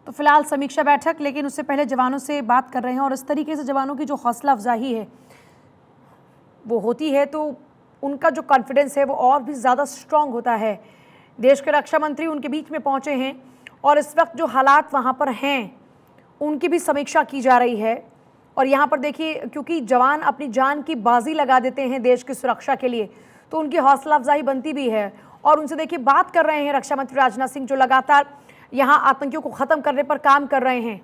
तो फिलहाल समीक्षा बैठक, लेकिन उससे पहले जवानों से बात कर रहे हैं और इस तरीके से जवानों की जो हौसला अफजाई है वो होती है तो उनका जो कॉन्फिडेंस है वो और भी ज़्यादा स्ट्रांग होता है। देश के रक्षा मंत्री उनके बीच में पहुंचे हैं और इस वक्त जो हालात वहां पर हैं उनकी भी समीक्षा की जा रही है। और यहाँ पर देखिए, क्योंकि जवान अपनी जान की बाजी लगा देते हैं देश की सुरक्षा के लिए, तो उनकी हौसला अफजाई बनती भी है। और उनसे देखिए बात कर रहे हैं रक्षा मंत्री राजनाथ सिंह, जो लगातार यहाँ आतंकियों को खत्म करने पर काम कर रहे हैं।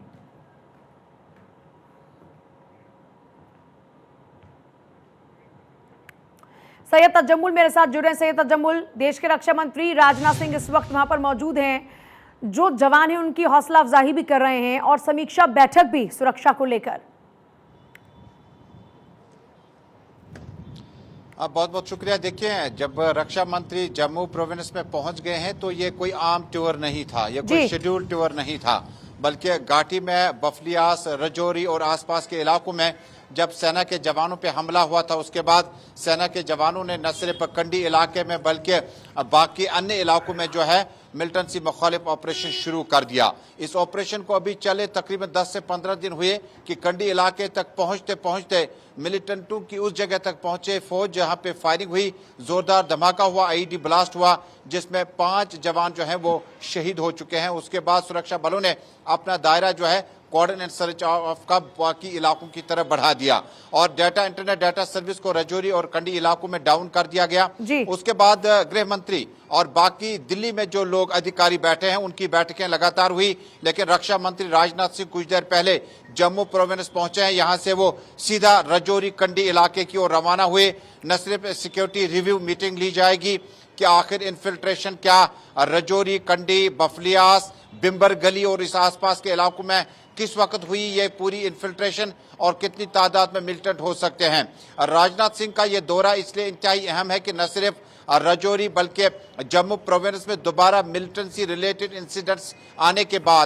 सैयद तजम्मुल मेरे साथ जुड़े हैं। सैयद तजम्मुल, देश के रक्षा मंत्री राजनाथ सिंह इस वक्त वहां पर मौजूद हैं, जो जवान हैं उनकी हौसला अफजाई भी कर रहे हैं और समीक्षा बैठक भी सुरक्षा को लेकर। बहुत बहुत शुक्रिया। देखिए, जब रक्षा मंत्री जम्मू प्रोविंस में पहुंच गए हैं तो ये कोई आम टूर नहीं था, ये कोई शेड्यूल टूर नहीं था, बल्कि घाटी में बफलियास, रजौरी और आसपास के इलाकों में जब सेना के जवानों पे हमला हुआ था, उसके बाद सेना के जवानों ने न सिर्फ कंडी इलाके में बल्कि बाकी अन्य इलाकों में जो है मिलिटेंसी मुखालिफ ऑपरेशन शुरू कर दिया। इस ऑपरेशन को अभी चले तकरीबन 10 से 15 दिन हुए कि कंडी इलाके तक पहुंचते पहुंचते मिलिटेंटों की उस जगह तक पहुंचे फौज जहां पे फायरिंग हुई, जोरदार धमाका हुआ, आईईडी ब्लास्ट हुआ, जिसमें 5 जवान जो हैं वो शहीद हो चुके हैं। उसके बाद सुरक्षा बलों ने अपना दायरा जो है कोऑर्डिनेट सर्च ऑफ का बाकी इलाकों की तरफ बढ़ा दिया और इंटरनेट डाटा सर्विस को रजौरी और कंडी इलाकों में डाउन कर दिया गया। उसके बाद गृह मंत्री और बाकी दिल्ली में जो लोग अधिकारी बैठे हैं उनकी बैठकें लगातार हुई, लेकिन रक्षा मंत्री राजनाथ सिंह कुछ देर पहले जम्मू प्रोविंस पहुंचे हैं। यहां से वो सीधा रजौरी कंडी इलाके की ओर रवाना हुए। न सिर्फ सिक्योरिटी रिव्यू मीटिंग ली जाएगी कि आखिर इन्फिल्ट्रेशन क्या रजौरी, कंडी, बफलियास, बिम्बर गली और इस आसपास के इलाकों में किस वक्त हुई ये पूरी इन्फिल्ट्रेशन और कितनी तादाद में मिलिटेंट हो सकते हैं। राजनाथ सिंह का ये दौरा इसलिए इंतहाई अहम है कि न सिर्फ रजौरी बल्कि जम्मू प्रोविंस में दोबारा मिलिटेंसी रिलेटेड इंसिडेंट्स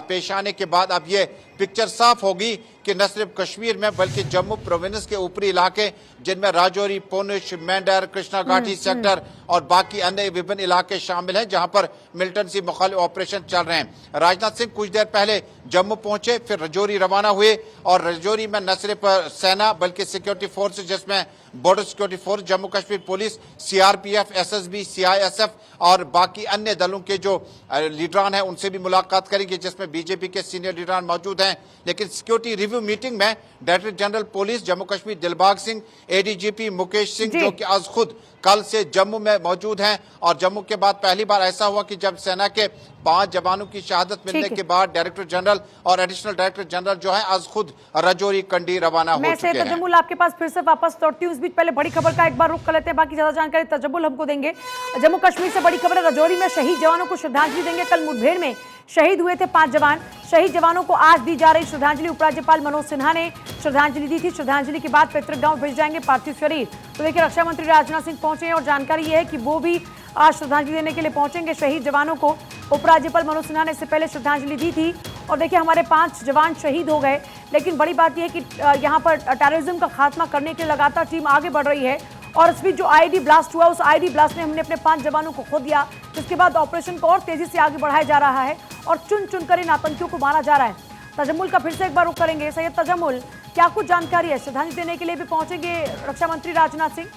पेश आने के बाद अब ये पिक्चर साफ होगी कि न सिर्फ कश्मीर में बल्कि जम्मू प्रोविंस के ऊपरी इलाके जिनमें राजौरी, पुंछ, मेंढर, कृष्णा घाटी सेक्टर और बाकी अन्य विभिन्न इलाके शामिल हैं जहां पर मिलिटेंसी मुखालिफ ऑपरेशन चल रहे हैं। राजनाथ सिंह कुछ देर पहले जम्मू पहुंचे, फिर रजौरी रवाना हुए और रजौरी में न सिर्फ सेना बल्कि सिक्योरिटी फोर्स जिसमें border security force, Jammu Kashmir police, CRPF, SSB, CISF और बाकी अन्य दलों के जो लीडरान हैं उनसे भी मुलाकात करेंगे, जिसमें बीजेपी के सीनियर लीडरान मौजूद हैं। लेकिन सिक्योरिटी रिव्यू मीटिंग में director general police Jammu Kashmir Dilbag Singh, ADGP Mukesh Singh, जो कि आज खुद कल से जम्मू में मौजूद हैं और जम्मू के बाद पहली बार ऐसा हुआ कि जब सेना के 5 जवानों की शहादत मिलने के बाद डायरेक्टर जनरल और एडिशनल डायरेक्टर जनरल जो है आज खुद रजौरी कंडी रवाना हो चुके हैं। तजम्मुल आपके पास फिर से वापस लौटती हूँ, इस बीच पहले बड़ी खबर का एक बार रुख कर लेते हैं, बाकी ज्यादा जानकारी तजम्मुल हमको देंगे। जम्मू कश्मीर से बड़ी खबर है, रजौरी में शहीद जवानों को श्रद्धांजलि देंगे। कल मुठभेड़ में शहीद हुए थे 5 जवान, शहीद जवानों को आज दी जा रही श्रद्धांजलि। उपराज्यपाल मनोज सिन्हा ने श्रद्धांजलि दी थी। श्रद्धांजलि के बाद पैतृक गांव भेज जाएंगे पार्थिव शरीर। तो देखिए, रक्षा मंत्री राजनाथ सिंह पहुंचे हैं और जानकारी यह है कि वो भी आज श्रद्धांजलि देने के लिए पहुंचेंगे शहीद जवानों को। उपराज्यपाल मनोज सिन्हा ने इससे पहले श्रद्धांजलि दी थी और देखिए हमारे 5 जवान शहीद हो गए। लेकिन बड़ी बात यह है कि यहाँ पर टेररिज्म का खात्मा करने के लिए लगातार टीम आगे बढ़ रही है और इस बीच जो आईडी ब्लास्ट हुआ उस आईडी ब्लास्ट में हमने अपने 5 जवानों को खो दिया, जिसके बाद ऑपरेशन को और तेजी से आगे बढ़ाया जा रहा है और चुन चुनकर इन आतंकियों को मारा जा रहा है। तजम्मुल का फिर से एक बार रुख करेंगे। सैयद तजम्मुल, क्या कुछ जानकारी है? श्रद्धांजलि देने के लिए भी पहुंचेंगे रक्षा मंत्री राजनाथ सिंह?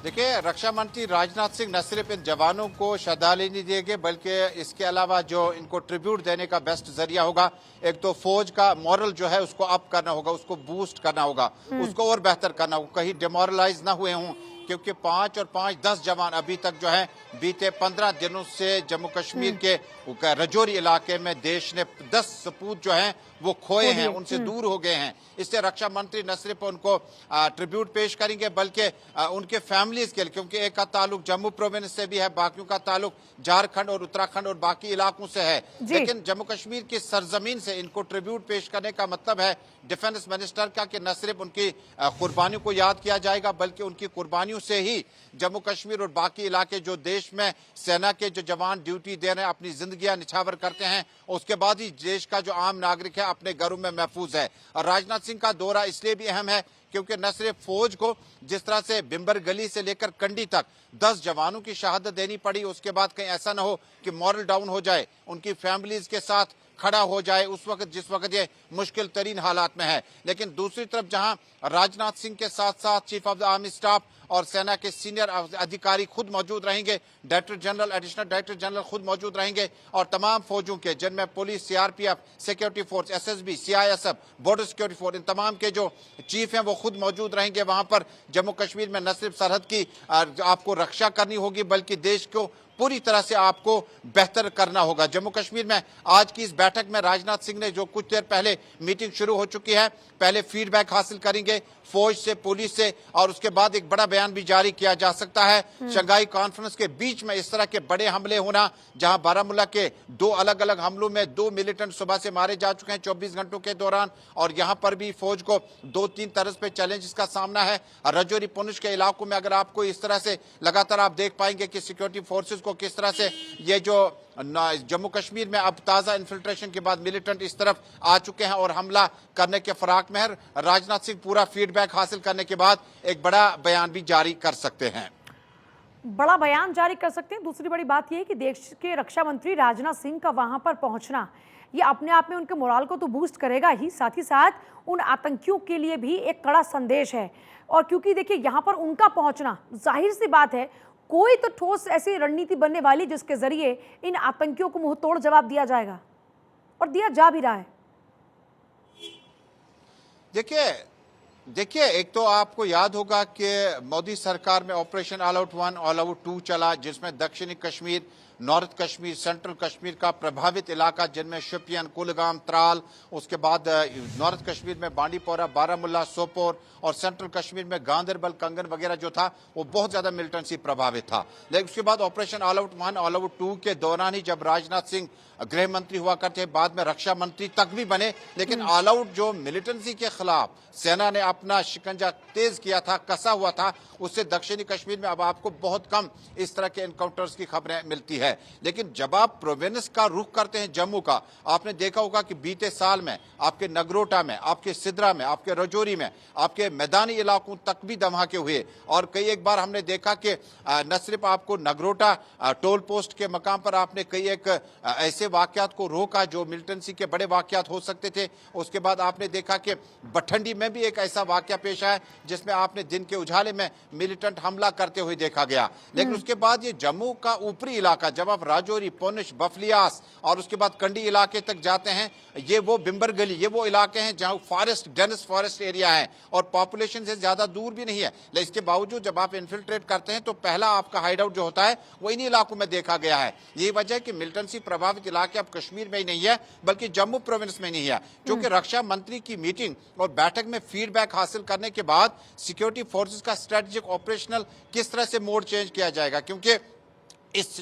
देखिए, रक्षा मंत्री राजनाथ सिंह न सिर्फ इन जवानों को श्रद्धांजलि देंगे बल्कि इसके अलावा जो इनको ट्रिब्यूट देने का बेस्ट जरिया होगा, एक तो फौज का मॉरल जो है उसको अप करना होगा, उसको बूस्ट करना होगा, उसको और बेहतर करना होगा, कहीं डिमोरलाइज ना हुए हों, क्योंकि 5 और 5 10 जवान अभी तक जो है बीते 15 दिनों से जम्मू कश्मीर के रजौरी इलाके में देश ने 10 सपूत जो हैं वो खोए हैं, उनसे दूर हो गए हैं। इससे रक्षा मंत्री न सिर्फ उनको ट्रिब्यूट पेश करेंगे बल्कि उनके फैमिलीज के लिए, क्योंकि एक का ताल्लुक जम्मू प्रोविंस से भी है, बाकियों का ताल्लुक झारखंड और उत्तराखंड और बाकी इलाकों से है, लेकिन जम्मू कश्मीर की सरजमीन से इनको ट्रिब्यूट पेश करने का मतलब है डिफेंस मिनिस्टर का कि न सिर्फ उनकी कुर्बानियों को याद किया जाएगा बल्कि उनकी कुर्बानियों से ही जम्मू कश्मीर और बाकी इलाके जो देश में सेना के जो जवान ड्यूटी दे रहे हैं, अपनी जिंदगियां निछावर करते हैं, उसके बाद ही देश का जो आम नागरिक है अपने घरों में महफूज है। और राजनाथ सिंह का दौरा इसलिए भी अहम है क्योंकि न सिर्फ फौज को जिस तरह से बिम्बर गली से लेकर कंडी तक 10 जवानों की शहादत देनी पड़ी, उसके बाद कहीं ऐसा न हो कि मॉरल डाउन हो जाए, उनकी फैमिलीज के साथ खड़ा हो जाए उस वक्त जिस वक्त ये मुश्किल तरीन हालात में है। लेकिन दूसरी तरफ जहां राजनाथ सिंह के साथ साथ chief of the army staff और सेना के सीनियर अधिकारी खुद मौजूद रहेंगे, director general, additional director general खुद मौजूद रहेंगे और तमाम फौजों के जिनमें police, CRPF, security force, SSB, CISF, border security force, इन तमाम के जो चीफ हैं वो खुद मौजूद रहेंगे वहां पर। जम्मू कश्मीर में न सिर्फ सरहद की आपको रक्षा करनी होगी बल्कि देश को पूरी तरह से आपको बेहतर करना होगा। जम्मू कश्मीर में आज की इस बैठक में राजनाथ सिंह ने जो कुछ देर पहले मीटिंग शुरू हो चुकी है, पहले फीडबैक हासिल करेंगे फौज से, पुलिस से और उसके बाद एक बड़ा बयान भी जारी किया जा सकता है। शंघाई कॉन्फ्रेंस के बीच में इस तरह के बड़े हमले होना, जहां बारामूला के 2 अलग अलग हमलों में 2 मिलिटेंट सुबह से मारे जा चुके हैं 24 घंटों के दौरान, और यहां पर भी फौज को 2-3 तरह पे चैलेंजेस का सामना है। रजौरी, पुंछ के इलाकों में अगर आपको इस तरह से लगातार आप देख पाएंगे कि सिक्योरिटी फोर्सेज को किस तरह से ये जो जम्मू कश्मीर में अब ताजा इन्फिल्ट्रेशन के बाद मिलिटेंट इस तरफ आ चुके हैं और हमला करने के फराक में है। राजनाथ सिंह पूरा फीडबैक हासिल करने के बाद एक बड़ा बयान भी जारी कर सकते हैं। बड़ा बयान जारी कर सकते हैं। दूसरी बड़ी बात यह है कि देश के रक्षा मंत्री राजनाथ सिंह का वहां पर पहुंचना ये अपने आप में उनके मोराल को तो बूस्ट करेगा ही, साथ ही साथ उन आतंकियों के लिए भी एक कड़ा संदेश है। और क्योंकि देखिए यहाँ पर उनका पहुंचना, जाहिर सी बात है कोई तो ठोस ऐसी रणनीति बनने वाली जिसके जरिए इन आतंकियों को मुंह तोड़ जवाब दिया जाएगा और दिया जा भी रहा है। देखिए एक तो आपको याद होगा कि मोदी सरकार में operation all out 1, all out 2 चला, जिसमें दक्षिणी कश्मीर, नॉर्थ कश्मीर, सेंट्रल कश्मीर का प्रभावित इलाका जिनमें शोपियान, कुलगाम, त्राल, उसके बाद नॉर्थ कश्मीर में बांडीपोरा, बारामूला, सोपोर और सेंट्रल कश्मीर में गांदरबल, कंगन वगैरह जो था वो बहुत ज्यादा मिलिटेंसी प्रभावित था। लेकिन उसके बाद operation all out 1, all out 2 के दौरान ही जब राजनाथ सिंह गृह मंत्री हुआ करते, बाद में रक्षा मंत्री तक भी बने, लेकिन ऑल आउट जो मिलिटेंसी के खिलाफ सेना ने अपना शिकंजा तेज किया था, कसा हुआ था, उससे दक्षिणी कश्मीर में अब आपको बहुत कम इस तरह के एनकाउंटर्स की खबरें मिलती है। लेकिन जब आप प्रोविंस का रुख करते हैं जम्मू का, आपने देखा होगा कि बीते साल में आपके नगरोटा में, आपके सिद्रा में, आपके रजौरी में, आपके मैदानी इलाकों तक भी धमाके हुए और कई एक बार हमने देखा कि न सिर्फ आपको नगरोटा टोल पोस्ट के मकाम पर आपने कई एक ऐसे वाकयात को रोका जो मिलिटेंसी के बड़े वाकयात हो सकते थे। उसके बाद आपने देखा कि बठंडी में भी एक ऐसा वाकया पेश आया जिसमें आपने दिन के उजाले में मिलिटेंट हमला करते हुए देखा गया। लेकिन उसके बाद ये जम्मू का ऊपरी इलाका, जब आप राजौरी, पुंछ, बफलियास और उसके बाद कंडी इलाके तक जाते हैं, ये वो बिम्बर गली, ये वो इलाके हैं जहां फॉरेस्ट, डेंस फॉरेस्ट एरिया है और पॉपुलेशन से ज्यादा दूर भी नहीं है। लेकिन इसके बावजूद जब आप इन्फिल्ट्रेट करते हैं तो पहला आपका हाइड आउट जो होता है वो इन्हीं इलाकों में देखा गया है। यही वजह है कि मिलिटेंसी प्रभावित इलाके अब कश्मीर में ही नहीं है बल्कि जम्मू प्रोविंस में नहीं है। क्योंकि रक्षा मंत्री की मीटिंग और बैठक में फीडबैक हासिल करने के बाद सिक्योरिटी फोर्सेस का स्ट्रेटेजिक ऑपरेशनल किस तरह से मोड चेंज किया जाएगा, क्योंकि इस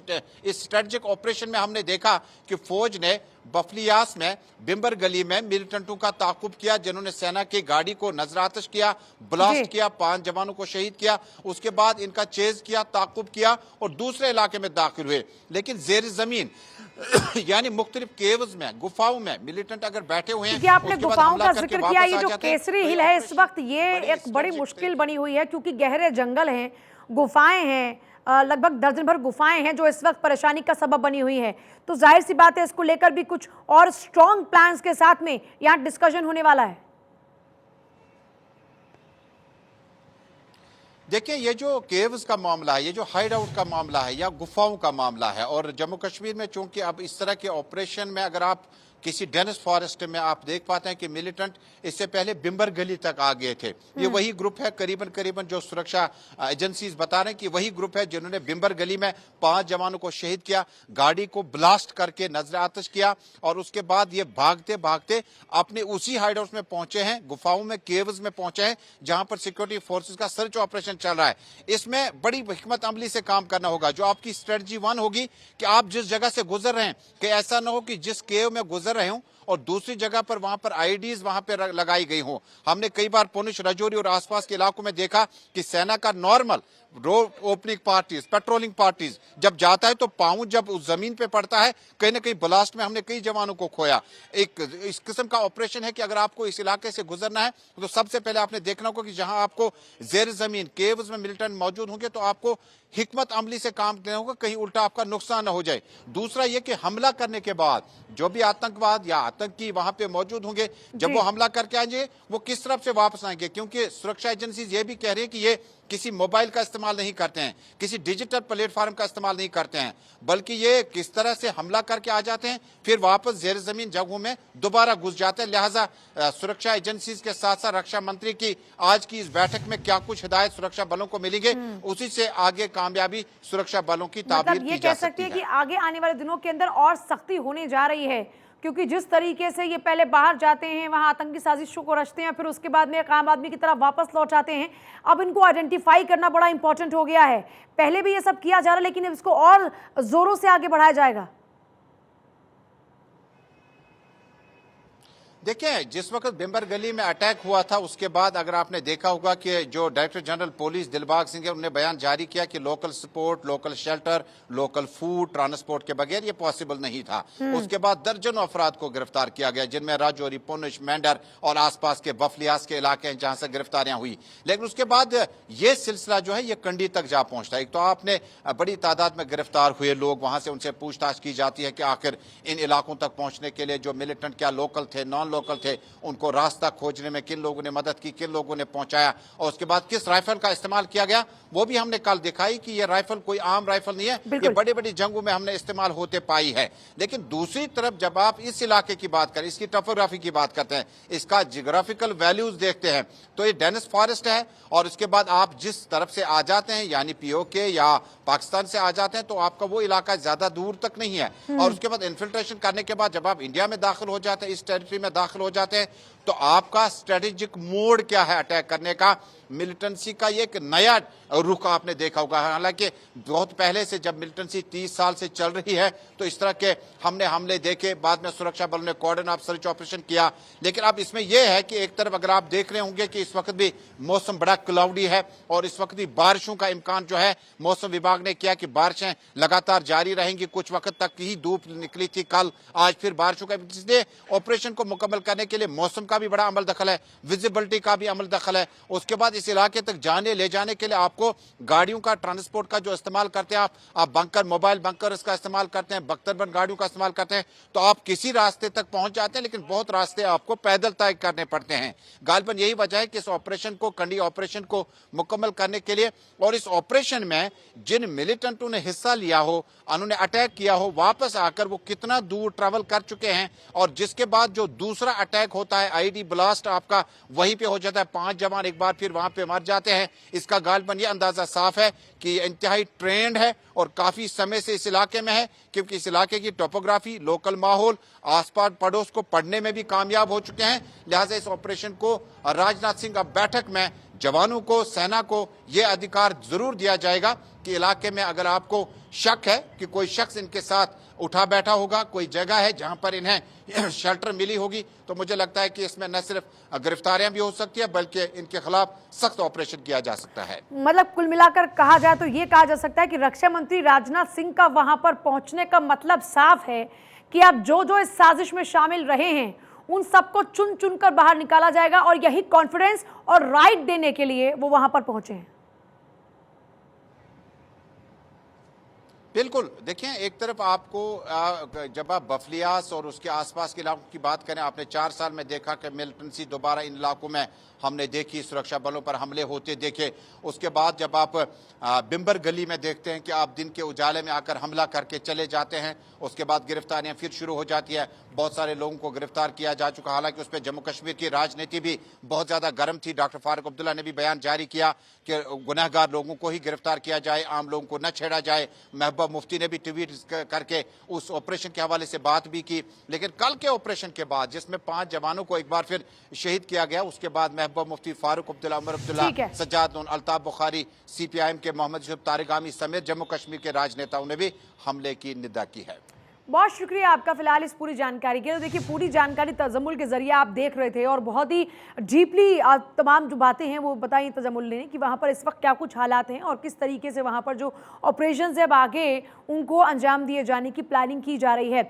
स्ट्रेटेजिक ऑपरेशन में हमने देखा कि फौज ने बफलियास में बिम्बर गली में मिलिटेंटों का ताकुब किया जिन्होंने सेना की गाड़ी को नजरातश किया, ब्लास्ट किया, 5 जवानों को शहीद किया। उसके बाद इनका चेज किया, ताकुब किया और दूसरे इलाके में दाखिल हुए। लेकिन जेर जमीन यानी मुख्तलिफ केव्स में, गुफाओं में मिलिटेंट अगर बैठे हुए हैं, आपने गुफाओं का जिक्र किया, ये जो केसरी हिल है इस वक्त ये एक बड़ी मुश्किल बनी हुई है क्योंकि गहरे जंगल हैं, गुफाएं हैं, लगभग दर्जन भर गुफाएं हैं जो इस वक्त परेशानी का सबब बनी हुई है। तो जाहिर सी बात है इसको लेकर भी कुछ और स्ट्रॉन्ग प्लान्स के साथ में यहाँ डिस्कशन होने वाला है। देखिए ये जो केव्स का मामला है, ये जो हाइड आउट का मामला है या गुफाओं का मामला है, और जम्मू कश्मीर में चूंकि अब इस तरह के ऑपरेशन में अगर आप किसी डेनिस फॉरेस्ट में आप देख पाते हैं कि मिलिटेंट इससे पहले बिम्बर गली तक आ गए थे। ये वही ग्रुप है, करीबन जो सुरक्षा एजेंसीज बता रहे हैं कि वही ग्रुप है जिन्होंने बिम्बर गली में 5 जवानों को शहीद किया, गाड़ी को ब्लास्ट करके नजर आतिश किया और उसके बाद ये भागते भागते अपने उसी हाइड हाउस में पहुंचे हैं, गुफाओं में, केव्स में पहुंचे हैं जहां पर सिक्योरिटी फोर्सेज का सर्च ऑपरेशन चल रहा है। इसमें बड़ी हिकमत अमली से काम करना होगा। जो आपकी स्ट्रेटजी 1 होगी कि आप जिस जगह से गुजर रहे हैं कि ऐसा ना हो कि जिस केव में गुजर रहे हो और दूसरी जगह पर वहां पर आईडीज वहां पर लगाई गई हों। हमने कई बार पुंछ, राजौरी और आसपास के इलाकों में देखा कि सेना का normal road opening parties, patrolling parties जब जाता है तो पांव जब उस जमीन पे पड़ता है, कहीं ना कहीं ब्लास्ट में हमने कई जवानों को खोया। एक इस किस्म का ऑपरेशन है कि अगर आपको इस इलाके से गुजरना है तो सबसे पहले आपने देखना होगा कि जहां आपको जेर जमीन केव्स में मिलिटेंट मौजूद होंगे तो आपको हिकमत अमली से काम लेना होगा, कहीं उल्टा आपका नुकसान न हो जाए। दूसरा यह कि हमला करने के बाद जो भी आतंकवाद या आतंकी वहां पे मौजूद होंगे, जब वो हमला करके आएंगे वो किस तरफ से वापस आएंगे, क्योंकि सुरक्षा एजेंसी ये भी कह रही है कि ये किसी मोबाइल का इस्तेमाल नहीं करते हैं, किसी डिजिटल प्लेटफॉर्म का इस्तेमाल नहीं करते हैं, बल्कि ये किस तरह से हमला करके आ जाते हैं फिर वापस जेर जमीन जगहों में दोबारा घुस जाते हैं। लिहाजा सुरक्षा एजेंसी के साथ साथ रक्षा मंत्री की आज की इस बैठक में क्या कुछ हिदायत सुरक्षा बलों को मिलेंगे, उसी से आगे कामयाबी सुरक्षा बलों की ताबीर मतलब ये की जा कह सकती है कि है। आगे आने वाले दिनों के अंदर और सख्ती होने जा रही है, क्योंकि जिस तरीके से ये पहले बाहर जाते हैं, वहां आतंकी साजिशों को रचते हैं, फिर उसके बाद में एक आम आदमी की तरह वापस लौट आते हैं। अब इनको आइडेंटिफाई करना बड़ा इंपॉर्टेंट हो गया है। पहले भी ये सब किया जा रहा है, लेकिन अब इसको और जोरों से आगे बढ़ाया जाएगा। देखिए, जिस वक्त बिम्बर गली में अटैक हुआ था उसके बाद अगर आपने देखा होगा कि जो director general police Dilbag Singh है, उन्होंने बयान जारी किया कि local support, local shelter, local food transport के बगैर ये पॉसिबल नहीं था। उसके बाद दर्जनों अफराद को गिरफ्तार किया गया, जिनमें राजौरी, पुंछ, मेंढर और आसपास के बफलियास के इलाके हैं जहां से गिरफ्तारियां हुई। लेकिन उसके बाद ये सिलसिला जो है ये कंडी तक जा पहुंचता है। एक तो आपने बड़ी तादाद में गिरफ्तार हुए लोग, वहां से उनसे पूछताछ की जाती है कि आखिर इन इलाकों तक पहुंचने के लिए जो मिलिटेंट क्या लोकल थे, नॉन लोकल थे, उनको रास्ता खोजने में किन लोगों ने मदद की, किन लोगों ने पहुंचाया, और उसके बाद किस राइफल का इस्तेमाल किया गया वो भी हमने कल दिखाई कि ये राइफल कोई आम राइफल नहीं है, ये बड़ी बड़ी जंगों में हमने इस्तेमाल होते पाई है। लेकिन दूसरी तरफ जब आप इस इलाके की बात करें, इसकी टोपोग्राफी की बात करते हैं, इसका जियोग्राफिकल वैल्यूज देखते हैं तो ये डेनिस फॉरेस्ट है, और उसके बाद आप जिस तरफ से आ जाते हैं यानी पीओके या पाकिस्तान से आ जाते हैं तो आपका वो इलाका ज्यादा दूर तक नहीं है। और उसके बाद इन्फिल्ट्रेशन करने के बाद जब आप इंडिया में दाखिल हो जाते हैं, इस टेरिटरी में दाखिल हो जाते हैं, तो आपका स्ट्रेटेजिक मोड क्या है अटैक करने का, मिलिटेंसी का ये एक नया रुख आपने देखा होगा। हालांकि बहुत पहले से जब मिलिटेंसी 30 साल से चल रही है तो इस तरह के हमने हमले देखे, बाद में सुरक्षा बलों ने कॉर्डन ऑफ सर्च ऑपरेशन किया। लेकिन अब इसमें यह है कि एक तरफ अगर आप देख रहे होंगे कि इस वक्त भी मौसम बड़ा क्लाउडी है और इस वक्त भी बारिशों का इम्कान जो है मौसम विभाग ने किया कि बारिशें लगातार जारी रहेंगी, कुछ वक्त तक ही धूप निकली थी कल, आज फिर बारिशों का, इसलिए ऑपरेशन को मुकम्मल करने के लिए मौसम का भी बड़ा अमल दखल है, विजिबिलिटी का भी अमल दखल है। उसके बाद इस इलाके तक जाने ले जाने के लिए आपको गाड़ियों का, ट्रांसपोर्ट का जो इस्तेमाल करते हैं आप बंकर, मोबाइल बंकर इसका इस्तेमाल करते हैं, बख्तरबंद गाड़ियों का इस्तेमाल करते हैं, तो आप किसी रास्ते तक पहुंच जाते हैं, लेकिन बहुत रास्ते आपको पैदल तय करने पड़ते हैं। गालिबन यही वजह है कि इस ऑपरेशन को, कंडी ऑपरेशन को मुकम्मल करने के लिए, और इस ऑपरेशन में जिन मिलिटेंटों ने हिस्सा लिया हो, उन्होंने अटैक किया हो, वापस आकर वो कितना दूर ट्रैवल कर चुके हैं, और जिसके बाद जो दूसरा अटैक होता है आईडी ब्लास्ट आपका वहीं पे हो जाता है, 5 जवान एक बार फिर वहां पे मर जाते हैं। इसका गालिबन ये अंदाजा साफ है कि इंतहाई ट्रेंड है और काफी समय से इस इलाके में है, क्योंकि इस इलाके की टोपोग्राफी, लोकल माहौल, आसपास पड़ोस को पढ़ने में भी कामयाब हो चुके हैं। लिहाजा इस ऑपरेशन को राजनाथ सिंह अब बैठक में जवानों को, सेना को यह अधिकार जरूर दिया जाएगा कि इलाके में अगर आपको शक है कि कोई शख्स इनके साथ उठा बैठा होगा, कोई जगह है जहां पर इन्हें शेल्टर मिली होगी, तो मुझे लगता है कि इसमें न सिर्फ गिरफ्तारियां भी हो सकती है बल्कि इनके खिलाफ सख्त ऑपरेशन किया जा सकता है। मतलब कुल मिलाकर कहा जाए तो ये कहा जा सकता है कि रक्षा मंत्री राजनाथ सिंह का वहां पर पहुंचने का मतलब साफ है कि अब जो जो इस साजिश में शामिल रहे हैं उन सबको चुन चुन कर बाहर निकाला जाएगा, और यही कॉन्फिडेंस और राइट देने के लिए वो वहां पर पहुंचे हैं। बिल्कुल, देखिए एक तरफ आपको जब आप बफलियास और उसके आसपास के इलाकों की बात करें, आपने 4 साल में देखा कि मिलिटेंसी दोबारा इन इलाकों में हमने देखी, सुरक्षा बलों पर हमले होते देखे। उसके बाद जब आप बिम्बर गली में देखते हैं कि आप दिन के उजाले में आकर हमला करके चले जाते हैं, उसके बाद गिरफ्तारियां फिर शुरू हो जाती है। बहुत सारे लोगों को गिरफ्तार किया जा चुका, हालांकि उस पर जम्मू कश्मीर की राजनीति भी बहुत ज्यादा गर्म थी। डॉक्टर फारूक अब्दुल्ला ने भी बयान जारी किया कि गुनहगार लोगों को ही गिरफ्तार किया जाए, आम लोगों को न छेड़ा जाए। महबूबा मुफ्ती ने भी ट्वीट करके उस ऑपरेशन के हवाले से बात भी की। लेकिन कल के ऑपरेशन के बाद जिसमें 5 जवानों को एक बार फिर शहीद किया गया, उसके बाद महबूबा मुफ्ती, फारूक अब्दुल्ला, उमर अब्दुल्ला, सज्जाद नून, अल्ताफ बुखारी, सीपीआईएम के मोहम्मद यूसुफ तारिगामी समेत जम्मू कश्मीर के राजनेताओं ने भी हमले की निंदा की है। बहुत शुक्रिया आपका फिलहाल इस पूरी जानकारी के लिए। देखिए, पूरी जानकारी तजम्मुल के जरिए आप देख रहे थे और बहुत ही डीपली तमाम जो बातें हैं वो बताई तजम्मुल ने कि वहाँ पर इस वक्त क्या कुछ हालात हैं और किस तरीके से वहाँ पर जो ऑपरेशन है अब आगे उनको अंजाम दिए जाने की प्लानिंग की जा रही है।